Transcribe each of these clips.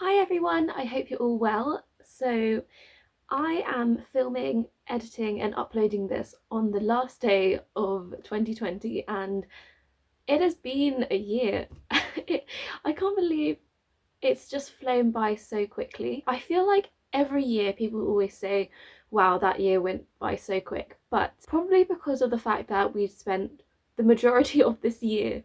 Hi everyone, I hope you're all well. So I am filming, editing and uploading this on the last day of 2020 and it has been a year. I can't believe it's just flown by so quickly. I feel like every year people always say, wow, that year went by so quick, but probably because of the fact that we've spent the majority of this year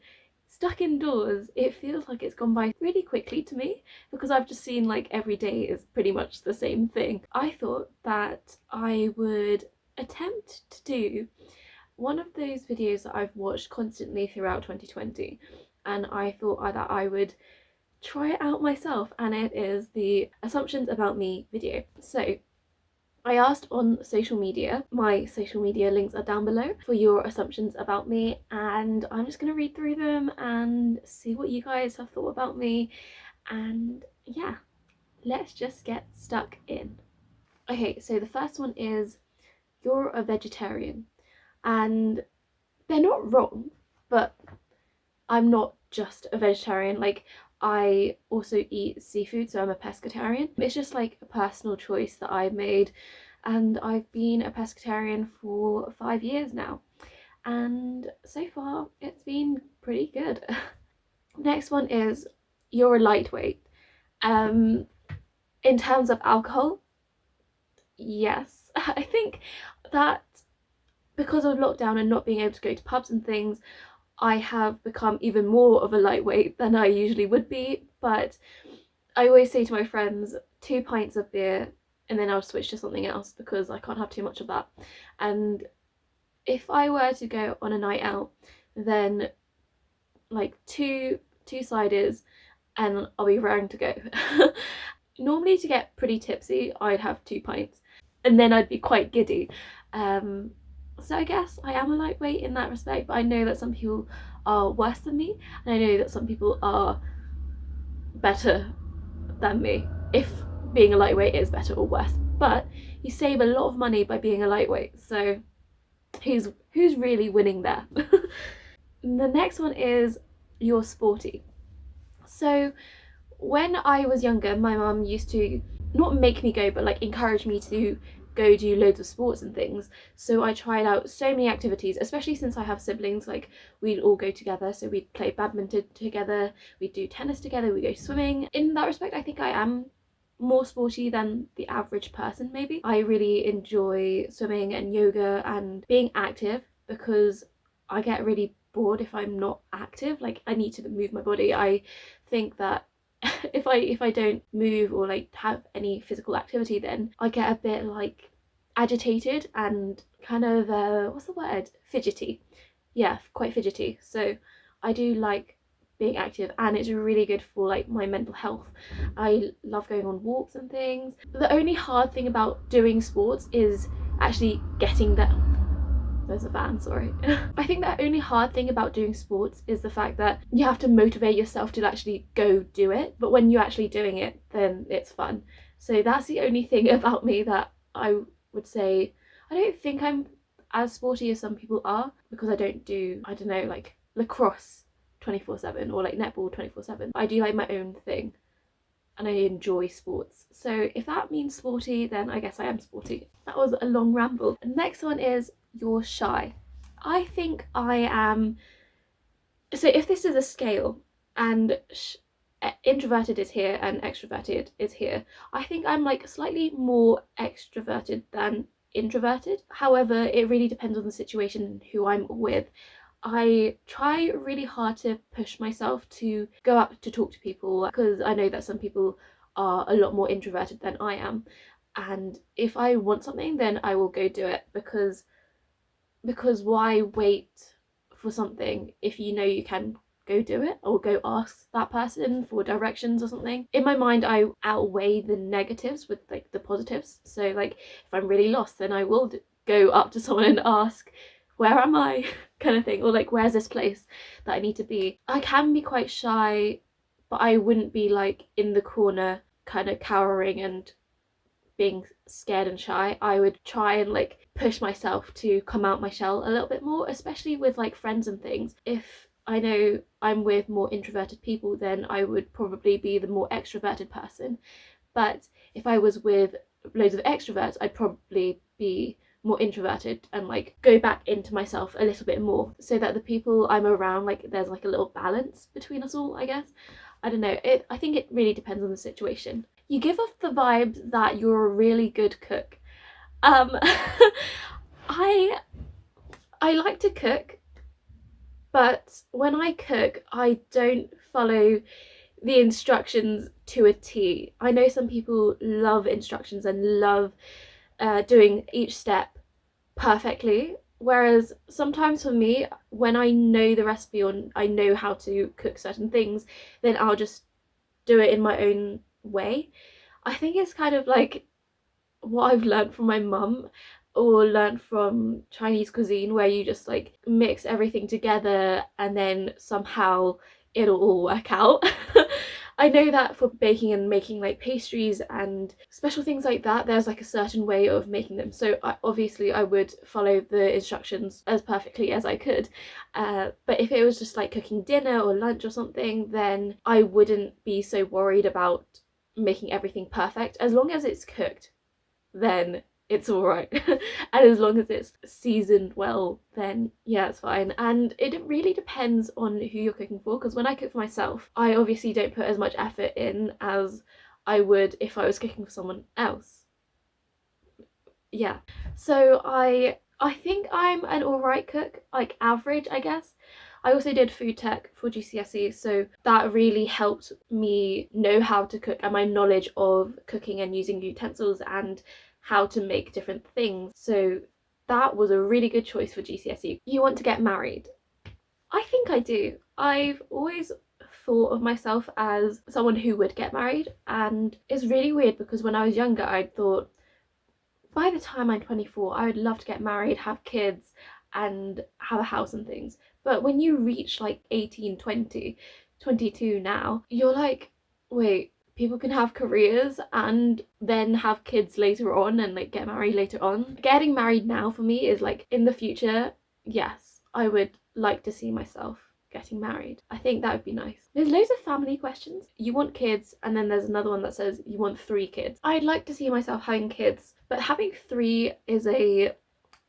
stuck indoors, it feels like it's gone by really quickly to me because I've just seen like every day is pretty much the same thing. I thought that I would attempt to do one of those videos that I've watched constantly throughout 2020, and I thought that I would try it out myself, and it is the assumptions about me video. So I asked on social media, my social media links are down below, for your assumptions about me, and I'm just going to read through them and see what you guys have thought about me. And yeah, let's just get stuck in. Okay, so the first one is you're a vegetarian, and they're not wrong, but I'm not just a vegetarian. Like, I also eat seafood, so I'm a pescatarian. It's just like a personal choice that I made, and I've been a pescatarian for 5 years now, and so far it's been pretty good. Next one is you're a lightweight. In terms of alcohol, yes. I think that because of lockdown and not being able to go to pubs and things, I have become even more of a lightweight than I usually would be. But I always say to my friends, 2 pints of beer and then I'll switch to something else because I can't have too much of that. And if I were to go on a night out, then like two ciders and I'll be raring to go. Normally to get pretty tipsy, I'd have 2 pints and then I'd be quite giddy. So I guess I am a lightweight in that respect, but I know that some people are worse than me, and I know that some people are better than me, if being a lightweight is better or worse. But you save a lot of money by being a lightweight, so who's really winning there? The next one is you're sporty. So when I was younger, my mum used to not make me go, but like encourage me to go do loads of sports and things. So I tried out so many activities, especially since I have siblings. Like, we'd all go together, so we'd play badminton together, we'd do tennis together, we go swimming. In that respect, I think I am more sporty than the average person, maybe. I really enjoy swimming and yoga and being active because I get really bored if I'm not active. Like, I need to move my body. I think that if I don't move or like have any physical activity, then I get a bit like agitated and kind of what's the word, fidgety. Yeah, quite fidgety. So I do like being active, and it's really good for like my mental health. I love going on walks and things. The only hard thing about doing sports is actually getting there. There's a van, sorry. I think the only hard thing about doing sports is the fact that you have to motivate yourself to actually go do it, but when you're actually doing it, then it's fun. So that's the only thing about me that I would say. I don't think I'm as sporty as some people are, because I don't do, I don't know, like lacrosse 24/7 or like netball 24/7. I do like my own thing and I enjoy sports. So if that means sporty, then I guess I am sporty. That was a long ramble. The next one is you're shy. I think I am, so if this is a scale and introverted is here and extroverted is here, I think I'm like slightly more extroverted than introverted. However, it really depends on the situation and who I'm with. I try really hard to push myself to go up to talk to people, because I know that some people are a lot more introverted than I am, and if I want something, then I will go do it, because why wait for something if you know you can go do it, or go ask that person for directions or something. In my mind, I outweigh the negatives with like the positives. So like if I'm really lost, then I will go up to someone and ask, where am I, kind of thing, or like, where's this place that I need to be. I can be quite shy, but I wouldn't be like in the corner kind of cowering and being scared and shy. I would try and like push myself to come out my shell a little bit more, especially with like friends and things. If I know I'm with more introverted people, then I would probably be the more extroverted person. But if I was with loads of extroverts, I'd probably be more introverted and like go back into myself a little bit more, so that the people I'm around, like there's like a little balance between us all, I guess. I don't know. I think it really depends on the situation. You give off the vibe that you're a really good cook. Um I I like to cook, but when I cook, I don't follow the instructions to a T. I know some people love instructions and love doing each step perfectly, whereas sometimes for me, when I know the recipe or I know how to cook certain things, then I'll just do it in my own way. I think it's kind of like what I've learned from my mum or learned from Chinese cuisine, where you just like mix everything together and then somehow it'll all work out. I know that for baking and making like pastries and special things like that, there's like a certain way of making them. So obviously I would follow the instructions as perfectly as I could. But if it was just like cooking dinner or lunch or something, then I wouldn't be so worried about making everything perfect. As long as it's cooked, then it's all right. And as long as it's seasoned well, then yeah, it's fine. And it really depends on who you're cooking for, because when I cook for myself, I obviously don't put as much effort in as I would if I was cooking for someone else. Yeah, so I think I'm an all right cook, like average, I guess. I also did food tech for GCSE, so that really helped me know how to cook, and my knowledge of cooking and using utensils and how to make different things. So that was a really good choice for GCSE. You want to get married? I think I do. I've always thought of myself as someone who would get married, and it's really weird because when I was younger, I thought by the time I'm 24, I would love to get married, have kids, and have a house and things. But when you reach like 18, 20, 22 now, you're like, wait, people can have careers and then have kids later on and like get married later on. Getting married now for me is like in the future, yes, I would like to see myself getting married. I think that would be nice. There's loads of family questions. You want kids, and then there's another one that says you want 3 kids. I'd like to see myself having kids, but having 3 is a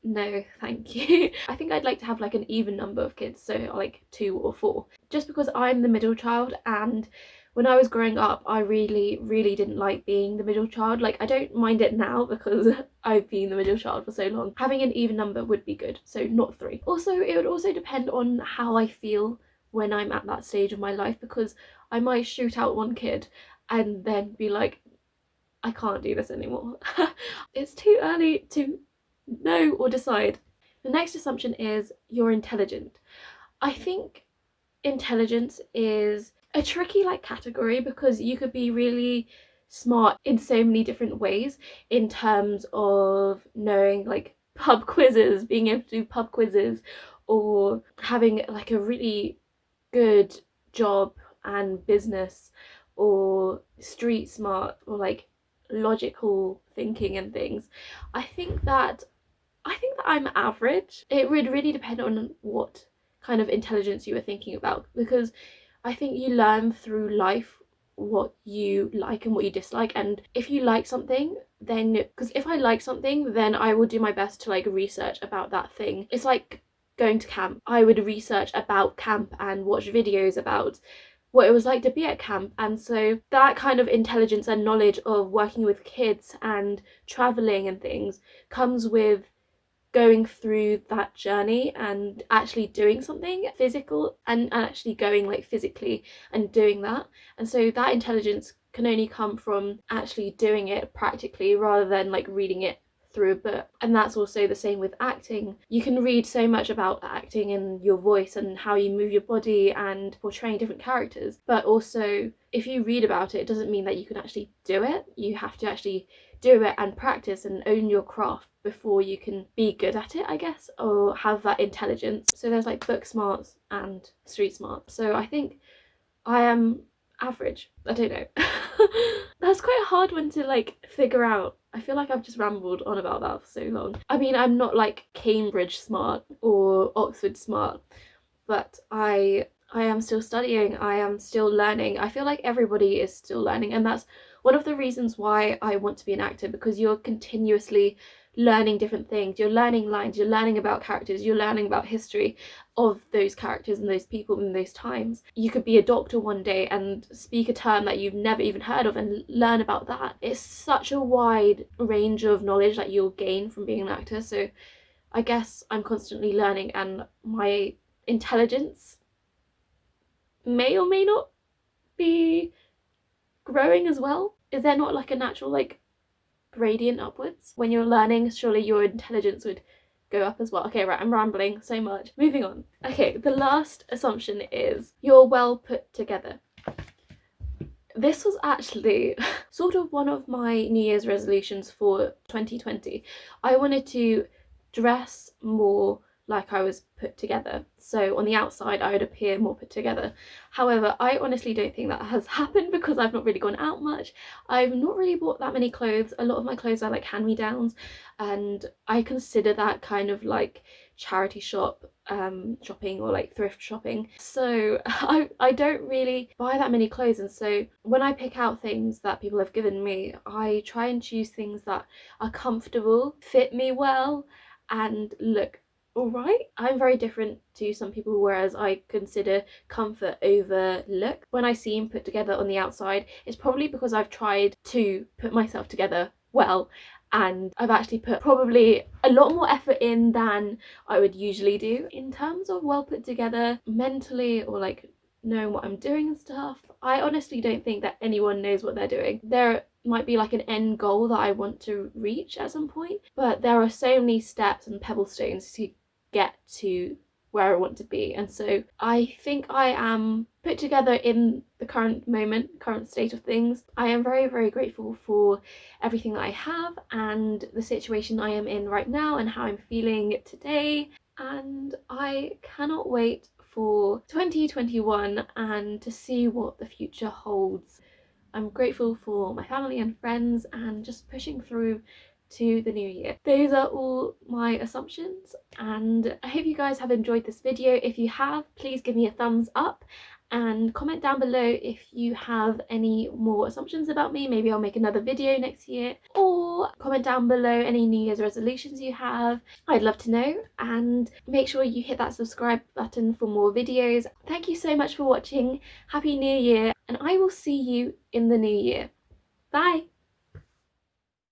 no, thank you. I think I'd like to have like an even number of kids, so like 2 or 4. Just because I'm the middle child, and when I was growing up, I really didn't like being the middle child. Like, I don't mind it now because I've been the middle child for so long. Having an even number would be good, so not 3. Also, it would also depend on how I feel when I'm at that stage of my life, because I might shoot out 1 kid and then be like, I can't do this anymore. It's too early to know or decide. The next assumption is you're intelligent. I think intelligence is a tricky like category, because you could be really smart in so many different ways, in terms of knowing like pub quizzes, being able to do pub quizzes, or having like a really good job and business, or street smart, or like logical thinking and things. I think that I'm average. It would really depend on what kind of intelligence you were thinking about, because I think you learn through life what you like and what you dislike. And if you like something, then, because if I like something, then I will do my best to like research about that thing. It's like going to camp. I would research about camp and watch videos about what it was like to be at camp. And so that kind of intelligence and knowledge of working with kids and traveling and things comes with going through that journey and actually doing something physical, and actually going like physically and doing that. And so that intelligence can only come from actually doing it practically, rather than like reading it through a book. And that's also the same with acting. You can read so much about acting and your voice and how you move your body and portraying different characters, but also if you read about it, it doesn't mean that you can actually do it. You have to actually do it and practice and own your craft before you can be good at it, I guess, or have that intelligence. So there's like book smarts and street smarts. So I think I am average. I don't know. That's quite a hard one to like figure out. I feel like I've just rambled on about that for so long. I mean, I'm not like Cambridge smart or Oxford smart, but I am still studying, I am still learning. I feel like everybody is still learning, and that's one of the reasons why I want to be an actor, because you're continuously learning different things. You're learning lines, you're learning about characters, you're learning about history of those characters and those people in those times. You could be a doctor one day and speak a term that you've never even heard of and learn about that. It's such a wide range of knowledge that you'll gain from being an actor. So I guess I'm constantly learning, and my intelligence may or may not be growing as well. Is there not like a natural like gradient upwards? When you're learning, surely your intelligence would go up as well. Okay, right, I'm rambling so much. Moving on. Okay, the last assumption is you're well put together. This was actually sort of one of my New Year's resolutions for 2020. I wanted to dress more like I was put together. So on the outside, I would appear more put together. However, I honestly don't think that has happened because I've not really gone out much. I've not really bought that many clothes. A lot of my clothes are like hand-me-downs, and I consider that kind of like charity shop shopping or like thrift shopping. So I don't really buy that many clothes, and so when I pick out things that people have given me, I try and choose things that are comfortable, fit me well, and look alright. I'm very different to some people, whereas I consider comfort over look. When I seem put together on the outside, it's probably because I've tried to put myself together well, and I've actually put probably a lot more effort in than I would usually do. In terms of well put together mentally, or like knowing what I'm doing and stuff, I honestly don't think that anyone knows what they're doing. There might be like an end goal that I want to reach at some point, but there are so many steps and pebble stones to get to where I want to be, and so I think I am put together in the current moment, current state of things. I am very, very grateful for everything that I have and the situation I am in right now and how I'm feeling today, and I cannot wait for 2021 and to see what the future holds. I'm grateful for my family and friends and just pushing through to the new year. Those are all my assumptions, and I hope you guys have enjoyed this video. If you have, please give me a thumbs up and comment down below if you have any more assumptions about me. Maybe I'll make another video next year, or comment down below any New Year's resolutions you have. I'd love to know, and make sure you hit that subscribe button for more videos. Thank you so much for watching. Happy New Year, and I will see you in the new year. Bye!